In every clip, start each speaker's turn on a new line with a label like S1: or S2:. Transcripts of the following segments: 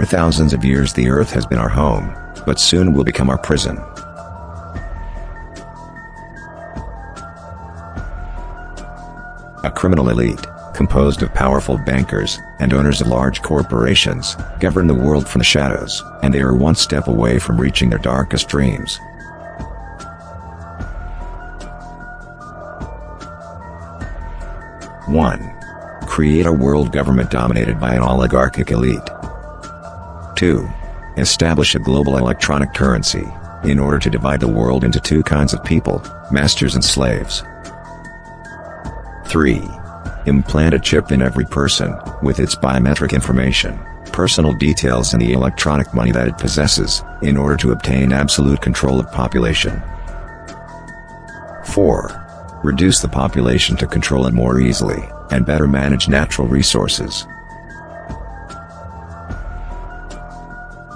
S1: For thousands of years the earth has been our home, but soon will become our prison. A criminal elite, composed of powerful bankers and owners of large corporations, govern the world from the shadows, and they are one step away from reaching their darkest dreams. One. Create a world government dominated by an oligarchic elite. 2. Establish a global electronic currency, in order to divide the world into two kinds of people, masters and slaves. 3. Implant a chip in every person, with its biometric information, personal details and the electronic money that it possesses, in order to obtain absolute control of population. 4. Reduce the population to control it more easily, and better manage natural resources.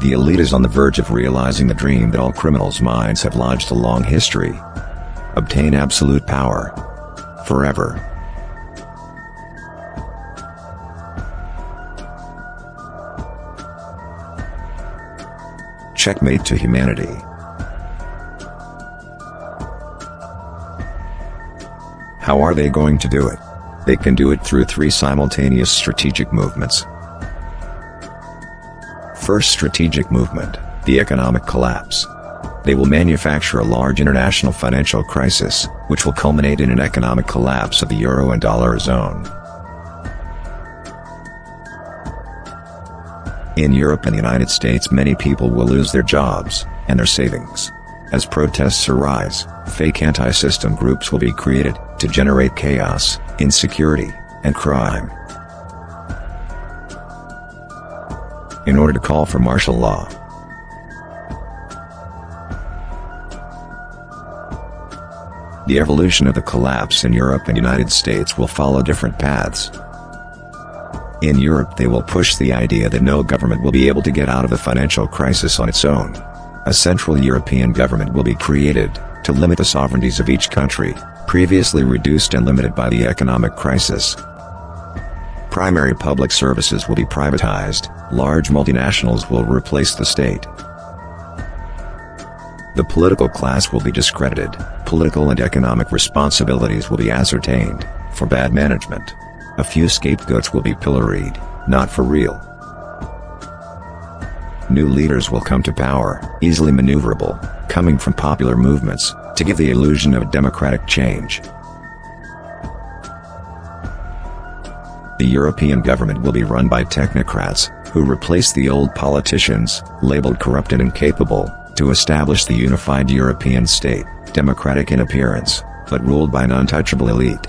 S1: The elite is on the verge of realizing the dream that all criminals' minds have lodged a long history. Obtain absolute power. Forever. Checkmate to humanity. How are they going to do it? They can do it through three simultaneous strategic movements. First strategic movement, the economic collapse. They will manufacture a large international financial crisis, which will culminate in an economic collapse of the euro and dollar zone. In Europe and the United States, many people will lose their jobs and their savings. As protests arise, fake anti-system groups will be created to generate chaos, insecurity, and crime. In order to call for martial law. The evolution of the collapse in Europe and United States will follow different paths. In Europe they will push the idea that no government will be able to get out of the financial crisis on its own. A central European government will be created, to limit the sovereignties of each country, previously reduced and limited by the economic crisis. Primary public services will be privatized, large multinationals will replace the state. The political class will be discredited, political and economic responsibilities will be ascertained, for bad management. A few scapegoats will be pilloried, not for real. New leaders will come to power, easily maneuverable, coming from popular movements, to give the illusion of a democratic change. The European government will be run by technocrats, who replace the old politicians, labeled corrupt and incapable, to establish the unified European state, democratic in appearance, but ruled by an untouchable elite.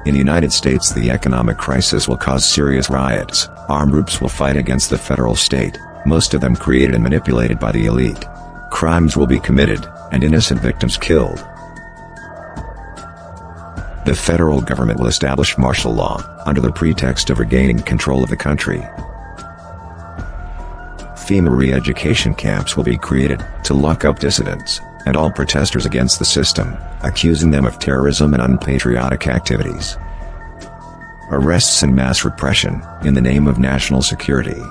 S1: In the United States the economic crisis will cause serious riots, armed groups will fight against the federal state, most of them created and manipulated by the elite. Crimes will be committed, and innocent victims killed. The federal government will establish martial law, under the pretext of regaining control of the country. FEMA re-education camps will be created, to lock up dissidents, and all protesters against the system, accusing them of terrorism and unpatriotic activities. Arrests and mass repression, in the name of national security.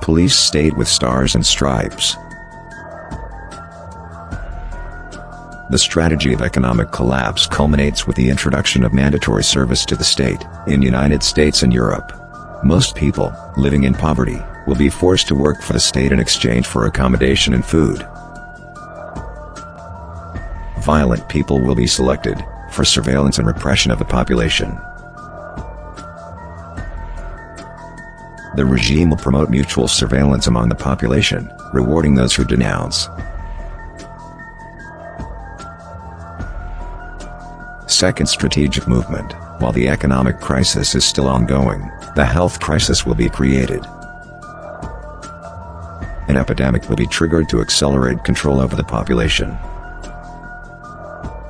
S1: Police state with stars and stripes. The strategy of economic collapse culminates with the introduction of mandatory service to the state, in the United States and Europe. Most people, living in poverty, will be forced to work for the state in exchange for accommodation and food. Violent people will be selected, for surveillance and repression of the population. The regime will promote mutual surveillance among the population, rewarding those who denounce. Second strategic movement, while the economic crisis is still ongoing, the health crisis will be created. An epidemic will be triggered to accelerate control over the population.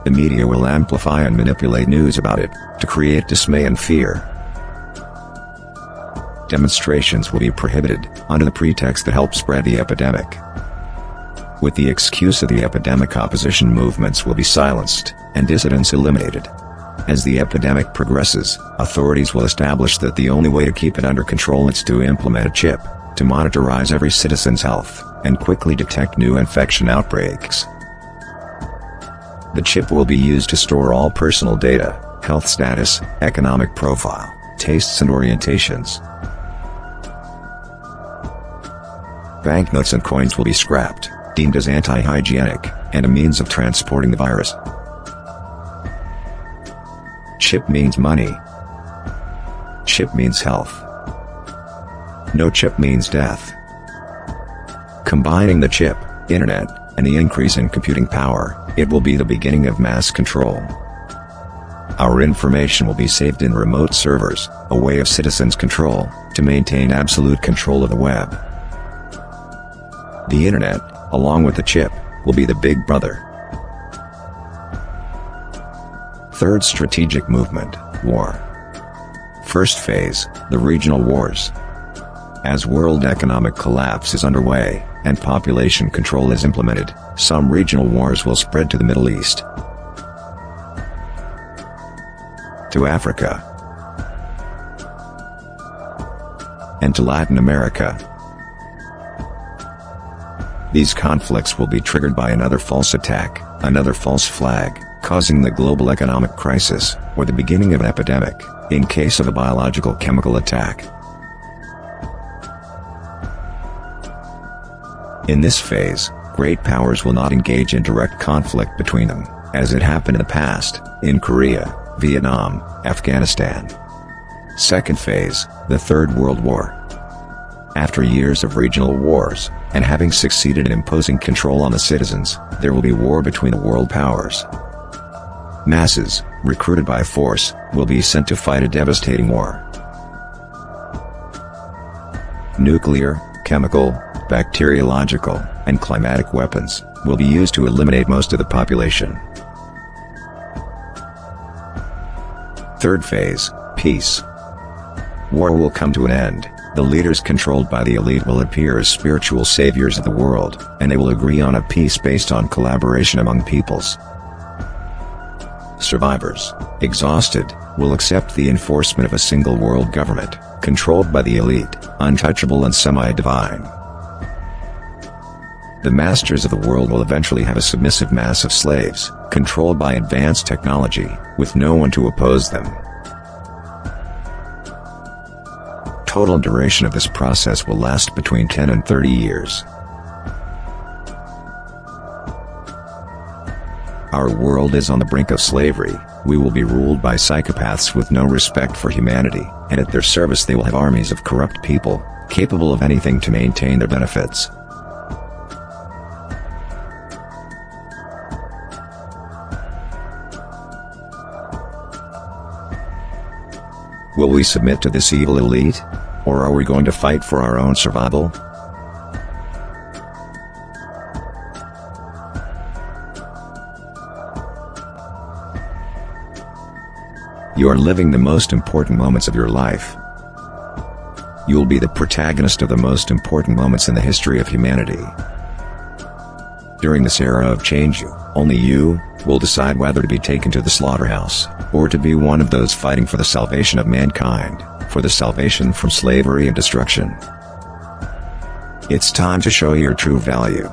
S1: The media will amplify and manipulate news about it, to create dismay and fear. Demonstrations will be prohibited, under the pretext that help spread the epidemic. With the excuse of the epidemic, opposition movements will be silenced, and dissidents eliminated. As the epidemic progresses, authorities will establish that the only way to keep it under control is to implement a chip, to monitorize every citizen's health, and quickly detect new infection outbreaks. The chip will be used to store all personal data, health status, economic profile, tastes and orientations. Banknotes and coins will be scrapped, deemed as anti-hygienic, and a means of transporting the virus. Chip means money. Chip means health. No chip means death. Combining the chip, internet, and the increase in computing power, it will be the beginning of mass control. Our information will be saved in remote servers, a way of citizens' control, to maintain absolute control of the web. The internet, along with the chip, will be the big brother. Third strategic movement, war. First phase, the regional wars. As world economic collapse is underway, and population control is implemented, some regional wars will spread to the Middle East, to Africa, and to Latin America. These conflicts will be triggered by another false attack, another false flag, causing the global economic crisis, or the beginning of an epidemic, in case of a biological chemical attack. In this phase, great powers will not engage in direct conflict between them, as it happened in the past, in Korea, Vietnam, Afghanistan. Second phase, the Third World War. After years of regional wars, and having succeeded in imposing control on the citizens, there will be war between the world powers. Masses, recruited by force, will be sent to fight a devastating war. Nuclear, chemical, bacteriological, and climatic weapons will be used to eliminate most of the population. Third phase, peace. War will come to an end. The leaders controlled by the elite will appear as spiritual saviors of the world, and they will agree on a peace based on collaboration among peoples. Survivors, exhausted, will accept the enforcement of a single world government, controlled by the elite, untouchable and semi-divine. The masters of the world will eventually have a submissive mass of slaves, controlled by advanced technology, with no one to oppose them. Total duration of this process will last between 10 and 30 years. Our world is on the brink of slavery. We will be ruled by psychopaths with no respect for humanity, and at their service they will have armies of corrupt people, capable of anything to maintain their benefits. Will we submit to this evil elite? Or are we going to fight for our own survival? You are living the most important moments of your life. You will be the protagonist of the most important moments in the history of humanity. During this era of change, only you will decide whether to be taken to the slaughterhouse, or to be one of those fighting for the salvation of mankind, for the salvation from slavery and destruction. It's time to show your true value.